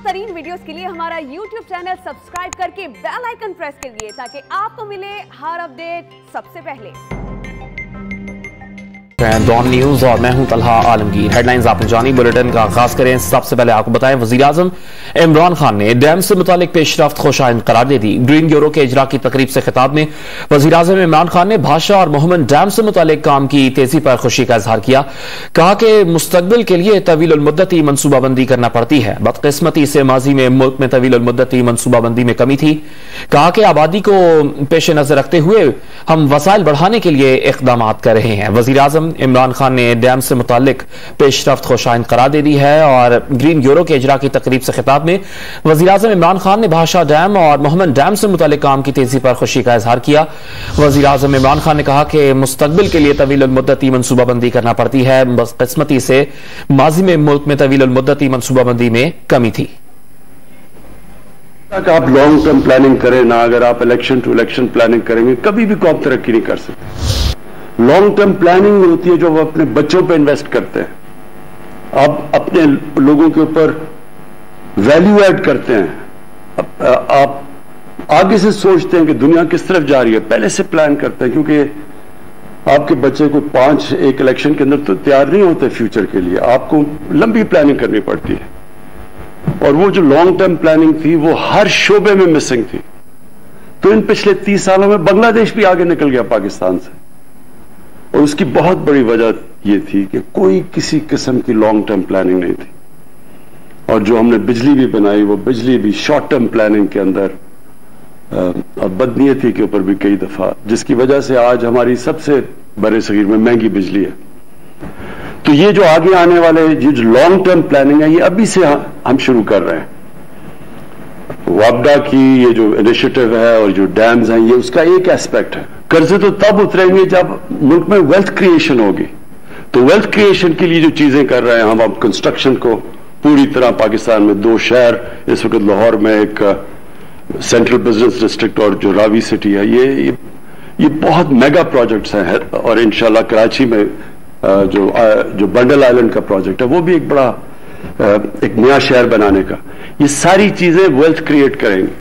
तरीन वीडियोस के लिए हमारा YouTube चैनल सब्सक्राइब करके बेल आइकन प्रेस करिए ताकि आपको मिले हर अपडेट सबसे पहले। डॉन न्यूज और मैं हूं तलहा आलमगीर। हेडलाइंस आपने जानी, बुलेटिन का आगाज करें। सबसे पहले आपको बताएं, वज़ीर-ए-आज़म इमरान खान ने डैम से मुतालिक पेशरफ्त खुशाइंद करार दे दी। ग्रीन ब्यूरो के इजरा की तकरीब से खिताब में वज़ीर-ए-आज़म इमरान खान ने भाषा और मोहम्मद डैम से मुतालिक काम की तेजी पर खुशी का इजहार किया। कहा कि मुस्तकबिल के लिए तवील मुद्दती मनसूबाबंदी करना पड़ती है। बदकिस्मती से माजी में मुल्क में तवील मुद्दती मनसूबाबंदी में कमी थी। कहा कि आबादी को पेश नजर रखते हुए हम वसाइल बढ़ाने के लिए इकदाम कर रहे हैं। वज़ीर-ए-आज़म इमरान खान ने डैम से मुतालिक पेशरफ्त खुशाइंद करार दे दी है। और ग्रीन ब्यूरो के इजरा की तकरीब से खिताब में वज़ीर-ए-आज़म इमरान खान ने भाषा डैम और मोहम्मद डैम से मुतालिक काम की तेजी पर खुशी का इजहार किया। वज़ीर-ए-आज़म इमरान खान ने कहा कि मुस्तकबिल के लिए तवील मुद्दती मनसूबाबंदी करना पड़ती है। बदकिस्मती से माजी में मुल्क में तवील मुद्दती मनसूबाबंदी में कमी थी। आप लॉन्ग टर्म प्लानिंग करें ना, अगर आप इलेक्शन टू इलेक्शन प्लानिंग करेंगे कभी भी कौम तरक्की नहीं कर सकते। लॉन्ग टर्म प्लानिंग होती है जो वो अपने बच्चों पे इन्वेस्ट करते हैं। आप अपने लोगों के ऊपर वैल्यू ऐड करते हैं। आप आगे से सोचते हैं कि दुनिया किस तरफ जा रही है, पहले से प्लान करते हैं, क्योंकि आपके बच्चे को 5 इलेक्शन के अंदर तो तैयार नहीं होते फ्यूचर के लिए। आपको लंबी प्लानिंग करनी पड़ती है। और वो जो लॉन्ग टर्म प्लानिंग थी वो हर शोबे में मिसिंग थी। तो इन पिछले 30 सालों में बांग्लादेश भी आगे निकल गया पाकिस्तान से, और उसकी बहुत बड़ी वजह यह थी कि कोई किसी किस्म की लॉन्ग टर्म प्लानिंग नहीं थी। और जो हमने बिजली भी बनाई वो बिजली भी शॉर्ट टर्म प्लानिंग के अंदर और बदनीयती के ऊपर भी कई दफा, जिसकी वजह से आज हमारी सबसे बड़े सगीर में महंगी बिजली है। तो ये जो आगे आने वाले ये जो लॉन्ग टर्म प्लानिंग है ये अभी से हम शुरू कर रहे हैं। वापडा की ये जो इनिशिएटिव है और जो डैम्स हैं ये उसका एक एस्पेक्ट है। कर्जे तो तब उतरेंगे जब मुल्क में वेल्थ क्रिएशन होगी। तो वेल्थ क्रिएशन के लिए जो चीजें कर रहे हैं हम, अब कंस्ट्रक्शन को पूरी तरह पाकिस्तान में 2 शहर, इस वक्त लाहौर में एक सेंट्रल बिजनेस डिस्ट्रिक्ट और जो रावी सिटी है, ये बहुत मेगा प्रोजेक्ट्स हैं। और इंशाल्लाह कराची में जो बंडल आइलैंड का प्रोजेक्ट है वो भी एक बड़ा एक नया शहर बनाने का। ये सारी चीजें वेल्थ क्रिएट करेंगी।